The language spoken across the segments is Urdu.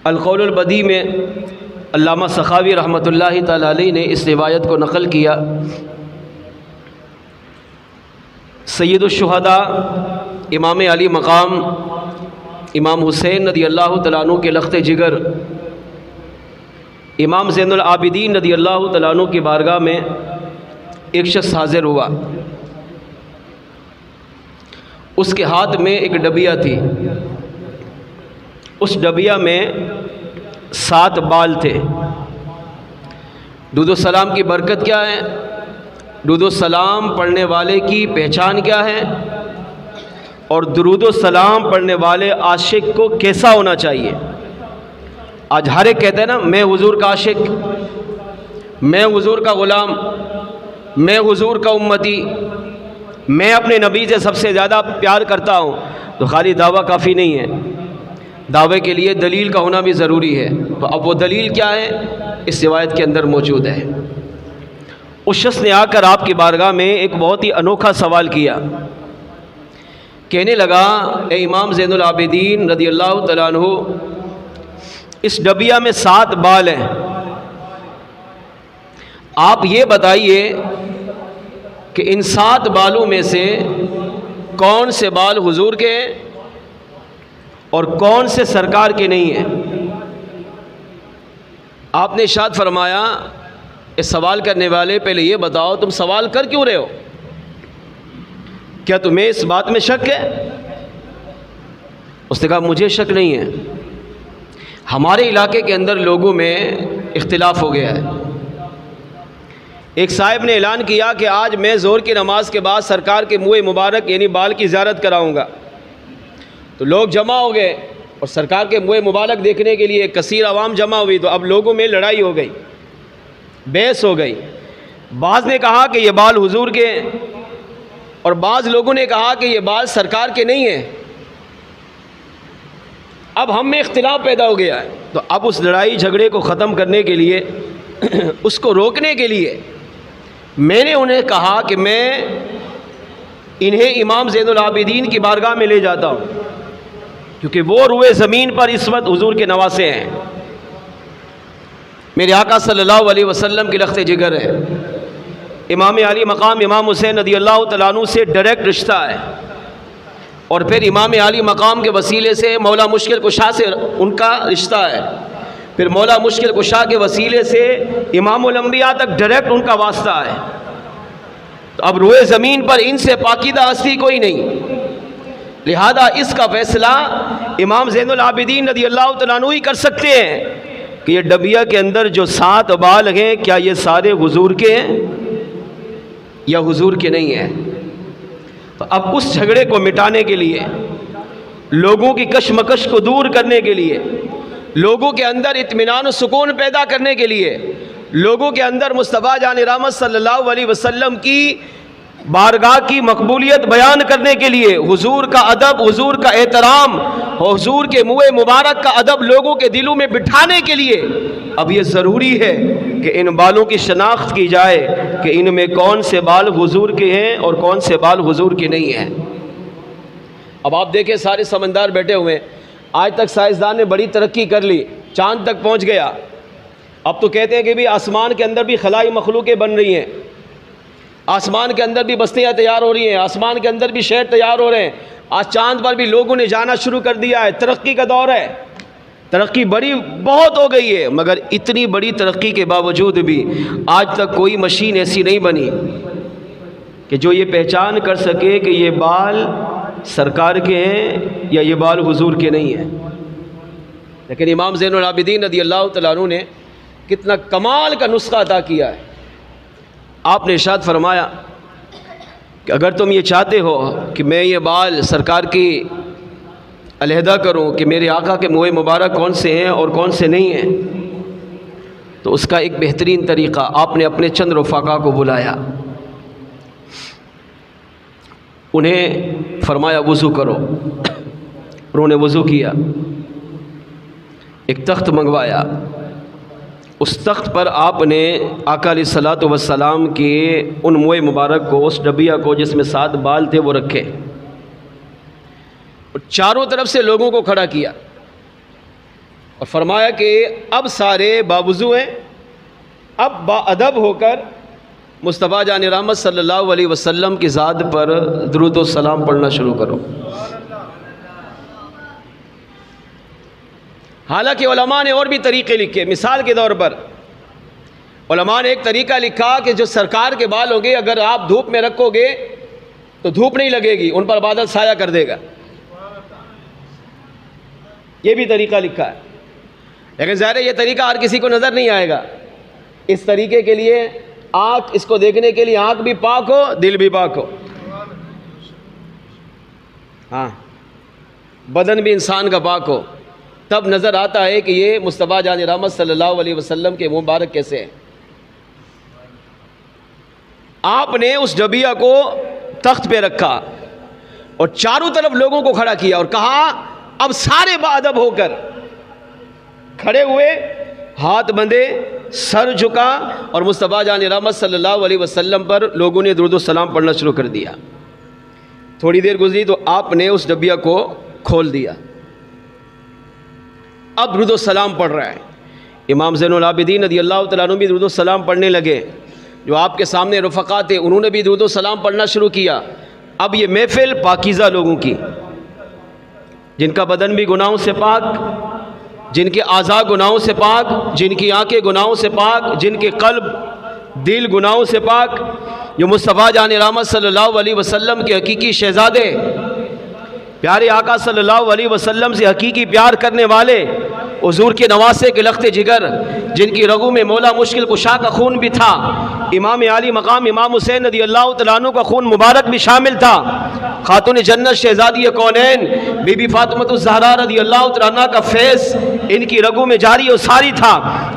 القول البدیع میں علامہ سخاوی رحمۃ اللہ تعالی علیہ نے اس روایت کو نقل کیا۔ سید الشہداء امام علی مقام امام حسین رضی اللہ تعالیٰ عنہ کے لخت جگر امام زین العابدین رضی اللہ تعالیٰ عنہ کی بارگاہ میں ایک شخص حاضر ہوا۔ اس کے ہاتھ میں ایک ڈبیا تھی، اس ڈبیا میں 7 بال تھے۔ درود و سلام کی برکت کیا ہے؟ درود و سلام پڑھنے والے کی پہچان کیا ہے؟ اور درود و سلام پڑھنے والے عاشق کو کیسا ہونا چاہیے؟ آج ہر ایک کہتے ہیں نا، میں حضور کا عاشق، میں حضور کا غلام، میں حضور کا امتی، میں اپنے نبی سے سب سے زیادہ پیار کرتا ہوں۔ تو خالی دعویٰ کافی نہیں ہے، دعوے کے لیے دلیل کا ہونا بھی ضروری ہے۔ تو اب وہ دلیل کیا ہے؟ اس روایت کے اندر موجود ہے۔ اس شخص نے آ کر آپ کی بارگاہ میں ایک بہت ہی انوکھا سوال کیا، کہنے لگا اے امام زین العابدین رضی اللہ تعالیٰ عنہ، اس ڈبیا میں 7 بال ہیں، آپ یہ بتائیے کہ ان 7 بالوں میں سے کون سے بال حضور کے ہیں اور کون سے سرکار کے نہیں ہیں؟ آپ نے ارشاد فرمایا، اس سوال کرنے والے پہلے یہ بتاؤ تم سوال کر کیوں رہے ہو؟ کیا تمہیں اس بات میں شک ہے؟ اس نے کہا مجھے شک نہیں ہے، ہمارے علاقے کے اندر لوگوں میں اختلاف ہو گیا ہے۔ ایک صاحب نے اعلان کیا کہ آج میں ظہر کی نماز کے بعد سرکار کے منہ مبارک یعنی بال کی زیارت کراؤں گا۔ تو لوگ جمع ہو گئے اور سرکار کے منہ مبارک دیکھنے کے لیے کثیر عوام جمع ہوئی۔ تو اب لوگوں میں لڑائی ہو گئی، بحث ہو گئی۔ بعض نے کہا کہ یہ بال حضور کے ہیں اور بعض لوگوں نے کہا کہ یہ بال سرکار کے نہیں ہیں۔ اب ہم میں اختلاف پیدا ہو گیا ہے۔ تو اب اس لڑائی جھگڑے کو ختم کرنے کے لیے، اس کو روکنے کے لیے میں نے انہیں کہا کہ میں انہیں امام زین العابدین کی بارگاہ میں لے جاتا ہوں، کیونکہ وہ روئے زمین پر اس وقت حضور کے نواسے ہیں، میرے آقا صلی اللہ علیہ وسلم کی لخت جگر ہے۔ امام علی مقام امام حسین رضی اللہ تعالیٰ عنہ سے ڈائریکٹ رشتہ ہے، اور پھر امام علی مقام کے وسیلے سے مولا مشکل کشا سے ان کا رشتہ ہے، پھر مولا مشکل کشا کے وسیلے سے امام الانبیاء تک ڈائریکٹ ان کا واسطہ ہے۔ تو اب روئے زمین پر ان سے پاکیزہ ہستی کوئی نہیں، لہذا اس کا فیصلہ امام زین العابدین رضی اللہ تعالیٰ عنہ ہی کر سکتے ہیں کہ یہ ڈبیا کے اندر جو 7 بال ہیں کیا یہ سارے حضور کے ہیں یا حضور کے نہیں ہیں۔ تو اب اس جھگڑے کو مٹانے کے لیے، لوگوں کی کشمکش کو دور کرنے کے لیے، لوگوں کے اندر اطمینان و سکون پیدا کرنے کے لیے، لوگوں کے اندر مصطفیٰ جان رحمت صلی اللہ علیہ وسلم کی بارگاہ کی مقبولیت بیان کرنے کے لیے، حضور کا ادب، حضور کا احترام، حضور کے منہ مبارک کا ادب لوگوں کے دلوں میں بٹھانے کے لیے اب یہ ضروری ہے کہ ان بالوں کی شناخت کی جائے کہ ان میں کون سے بال حضور کے ہیں اور کون سے بال حضور کے نہیں ہیں۔ اب آپ دیکھیں سارے سمندر بیٹھے ہوئے ہیں، آج تک سائنسدان نے بڑی ترقی کر لی، چاند تک پہنچ گیا۔ اب تو کہتے ہیں کہ بھی آسمان کے اندر بھی خلائی مخلوقیں بن رہی ہیں، آسمان کے اندر بھی بستیاں تیار ہو رہی ہیں، آسمان کے اندر بھی شہر تیار ہو رہے ہیں، آج چاند پر بھی لوگوں نے جانا شروع کر دیا ہے۔ ترقی کا دور ہے، ترقی بڑی بہت ہو گئی ہے، مگر اتنی بڑی ترقی کے باوجود بھی آج تک کوئی مشین ایسی نہیں بنی کہ جو یہ پہچان کر سکے کہ یہ بال سرکار کے ہیں یا یہ بال حضور کے نہیں ہیں۔ لیکن امام زین العابدین رضی اللہ تعالیٰ عنہ نے کتنا کمال کا نسخہ عطا کیا ہے۔ آپ نے ارشاد فرمایا کہ اگر تم یہ چاہتے ہو کہ میں یہ بال سرکار کی علیحدہ کروں کہ میرے آقا کے منہ مبارک کون سے ہیں اور کون سے نہیں ہیں، تو اس کا ایک بہترین طریقہ، آپ نے اپنے چند رفقا کو بلایا، انہیں فرمایا وضو کرو، انہوں نے وضو کیا، ایک تخت منگوایا، اس تخت پر آپ نے آقا علیہ الصلوۃ والسلام کے ان منہ مبارک کو، اس ڈبیا کو جس میں 7 بال تھے وہ رکھے، اور چاروں طرف سے لوگوں کو کھڑا کیا، اور فرمایا کہ اب سارے باوضو ہیں، اب با ادب ہو کر مصطفیٰ جان رحمت صلی اللہ علیہ وسلم کی ذات پر درود و سلام پڑھنا شروع کرو۔ حالانکہ علماء نے اور بھی طریقے لکھے۔ مثال کے طور پر علماء نے ایک طریقہ لکھا کہ جو سرکار کے بال ہوں گے اگر آپ دھوپ میں رکھو گے تو دھوپ نہیں لگے گی، ان پر بادل سایہ کر دے گا، یہ بھی طریقہ لکھا ہے۔ لیکن ظاہر ہے یہ طریقہ ہر کسی کو نظر نہیں آئے گا۔ اس طریقے کے لیے آنکھ، اس کو دیکھنے کے لیے آنکھ بھی پاک ہو، دل بھی پاک ہو، ہاں بدن بھی انسان کا پاک ہو، تب نظر آتا ہے کہ یہ مصطفیٰ جان رحمت صلی اللہ علیہ وسلم کے مبارک کیسے ہیں۔ آپ نے اس جبیہ کو تخت پہ رکھا اور چاروں طرف لوگوں کو کھڑا کیا اور کہا اب سارے باادب ہو کر کھڑے ہوئے، ہاتھ بندھے، سر جھکا اور مصطفیٰ جان رحمت صلی اللہ علیہ وسلم پر لوگوں نے درود و سلام پڑھنا شروع کر دیا۔ تھوڑی دیر گزری تو آپ نے اس ڈبیا کو کھول دیا، اب درود و سلام پڑھ رہا ہے۔ امام زین العابدین رضی اللہ تعالیٰ عنہ بھی درود و سلام پڑھنے لگے، جو آپ کے سامنے رفقا تھے انہوں نے بھی درود و سلام پڑھنا شروع کیا۔ اب یہ محفل پاکیزہ لوگوں کی، جن کا بدن بھی گناہوں سے پاک، جن کے اعضاء گناہوں سے پاک، جن کی آنکھیں گناہوں سے پاک، جن کے قلب دل گناہوں سے پاک، جو مصطفیٰ جان رحمت صلی اللہ علیہ وسلم کے حقیقی شہزادے، پیارے آقا صلی اللہ علیہ وسلم سے حقیقی پیار کرنے والے، حضور کے نواسے کے لخت جگر، جن کی رگوں میں مولا مشکل کشا کا خون بھی تھا، امام عالی مقام امام حسین رضی اللہ تعالیٰ عنہ کا خون مبارک بھی شامل تھا، خاتون جنت شہزادی کونین بی بی فاطمۃ الزہرا رضی اللہ تعالیٰ عنہ کا فیض ان کی رگوں میں جاری و ساری تھا۔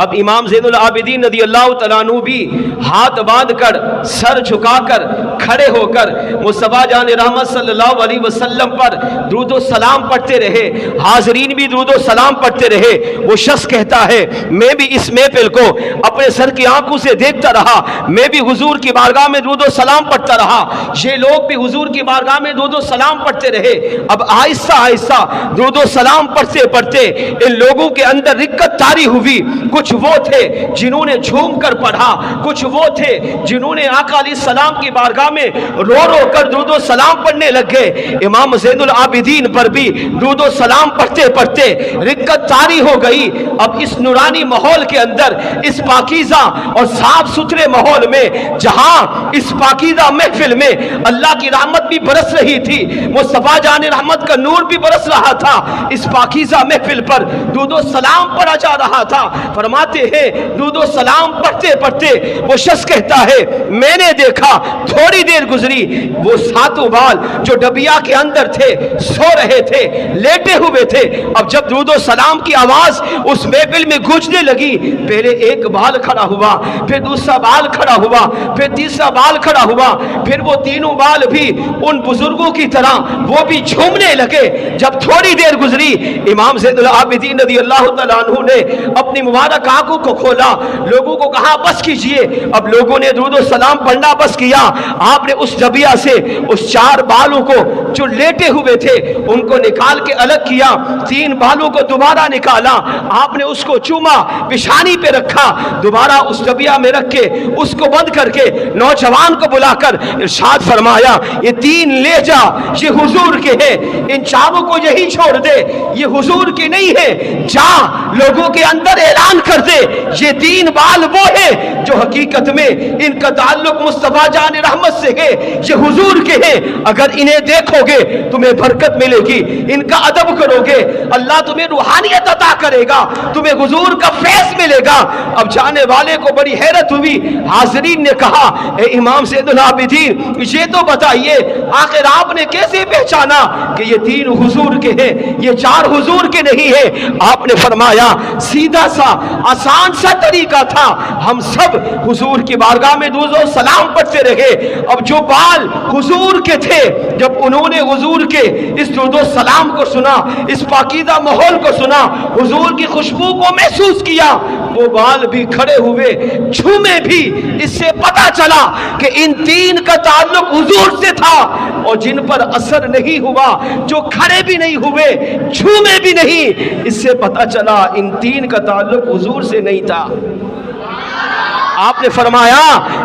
اب امام زین العابدین رضی اللہ تعالیٰ عنہ بھی ہاتھ باندھ کر، سر جھکا کر، کھڑے ہو کر مصطفیٰ جان رحمت صلی اللہ علیہ وسلم پر درود و سلام پڑھتے رہے، حاضرین بھی درود و سلام پڑھتے رہے۔ وہ شخص کہتا ہے میں بھی اس محفل کو اپنے سر کی آنکھوں سے دیکھتا رہا، میں بھی حضور کی بارگاہ میں درود و سلام پڑھتا رہا، یہ لوگ بھی حضور کی بارگاہ میں درود و سلام پڑھتے رہے۔ اب آہستہ آہستہ درود و سلام پڑھتے پڑھتے ان لوگوں کے اندر رقت طاری ہوئی۔ کچھ وہ تھے جنہوں نے جھوم کر پڑھا، کچھ وہ تھے جنہوں نے آقا علیہ السلام کی بارگاہ میں رو رو کر درود و سلام پڑھنے لگے۔ امام زین العابدین پر بھی درود و سلام پڑھتے پڑھتے رقت طاری ہو گئی۔ اب اس نورانی ماحول کے اندر، اس پاکیزہ اور صاف ستھرے ماحول میں، جہاں اس پاکیزہ محفل میں اللہ کی رحمت بھی برس رہی تھی، مصطفیٰ جان رحمت کا نور بھی برس رہا تھا، اس پاکیزہ محفل پر درود و سلام پڑھا جا رہا تھا۔ فرماتے ہیں درود و سلام پڑھتے پڑھتے وہ شخص کہتا ہے میں نے دیکھا تھوڑی دیر گزری وہ ساتوں بال جو ڈبیا کے اندر تھے سو رہے تھے، لیٹے ہوئے تھے۔ اب جب درود و سلام کی آواز اس محفل میں گونجنے لگی، پہلے ایک بال کھڑا ہوا، پھر دوسرا بال کھڑا ہوا، پھر تیسرا بال کھڑا ہوا، پھر وہ تینوں بال بھی ان بزرگوں کی طرح وہ بھی جھومنے لگے۔ جب تھوڑی دیر گزری امام زین العابدین رضی اللہ تعالیٰ عنہ نے اپنی مبارک آنکھوں کو کھولا، لوگوں کو کہا بس کیجئے۔ اب لوگوں نے درود و سلام پڑھنا بس کیا۔ آپ نے اس جبیہ سے اس چار بالوں کو جو لیٹے ہوئے تھے ان کو نکال کے الگ کیا، تین بالوں کو دوبارہ نکالا، آپ نے اس کو چوما، پیشانی پہ رکھا، دوبارہ اس جبیہ میں رکھ کے اس کو بند کر کے نوجوان کو بلا کر ارشاد فرمایا یہ تین لے جا، یہ حضور کے ہیں، ان چاروں کو یہی چھوڑ دے، یہ حضور کے نہیں ہے، جا لوگوں کے اندر اعلان کر دے یہ تین بال وہ ہیں جو حقیقت میں ان کا تعلق مصطفیٰ جان رحمت سے ہے، یہ حضور کے ہیں، اگر انہیں دیکھو گے تمہیں برکت ملے گی، ان کا ادب کرو گے اللہ تمہیں روحانیت عطا کرے گا، تمہیں حضور کا فیض ملے گا۔ اب جانے والے کو بڑی حیرت ہوئی، حاضرین نے کہا اے امام زین العابدین یہ تو بتائیے آخر آپ نے کیسے پہچانا کہ یہ تین حضور کے ہیں، یہ چار حضور کے نہیں ہیں؟ آپ نے فرمایا سیدھا سا آسان سا طریقہ تھا، ہم سب حضور کی بارگاہ میں درود و سلام پڑھتے رہے۔ اب جو بال حضور کے تھے جب انہوں نے حضور کے اس درود و سلام کو سنا، اس پاکیزہ ماحول کو سنا، حضور کی خوشبو کو محسوس کیا، وہ بال بھی کھڑے ہوئے، جھومے بھی۔ اس سے پتا چلا کہ ان تین کا تعلق حضور سے تھا، اور جن پر اثر نہیں ہوا، جو کھڑے بھی نہیں ہوئے، جھومے بھی نہیں، اس سے پتا چلا ان تین کا تعلق حضور سے نہیں تھا۔ آپ نے فرمایا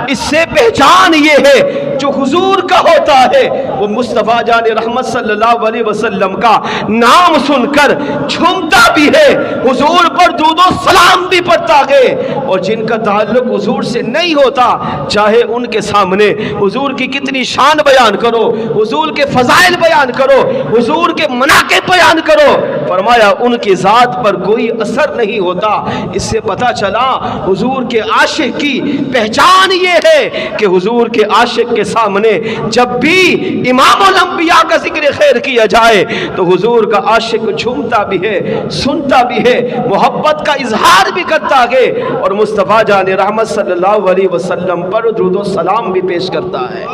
اس سے پہچان یہ ہے جو حضور کا ہوتا ہے، وہ مصطفیٰ جان رحمت صلی اللہ علیہ وسلم کا نام سن کر جھومتا بھی ہے، حضور پر درود و سلام بھی پڑھتا ہے، اور جن کا تعلق حضور سے نہیں ہوتا، چاہے ان کے سامنے حضور کی کتنی شان بیان کرو، حضور کے فضائل بیان کرو، حضور کے مناقب بیان کرو، فرمایا ان کی ذات پر کوئی اثر نہیں ہوتا۔ اس سے پتا چلا حضور کے عاشق کی پہچان یہ ہے کہ حضور کے عاشق کے سامنے جب بھی امام الانبیاء کا ذکر خیر کیا جائے تو حضور کا عاشق جھومتا بھی ہے، سنتا بھی ہے، محبت کا اظہار بھی کرتا ہے، اور مصطفیٰ جان رحمت صلی اللہ علیہ وسلم پر درود و سلام بھی پیش کرتا ہے۔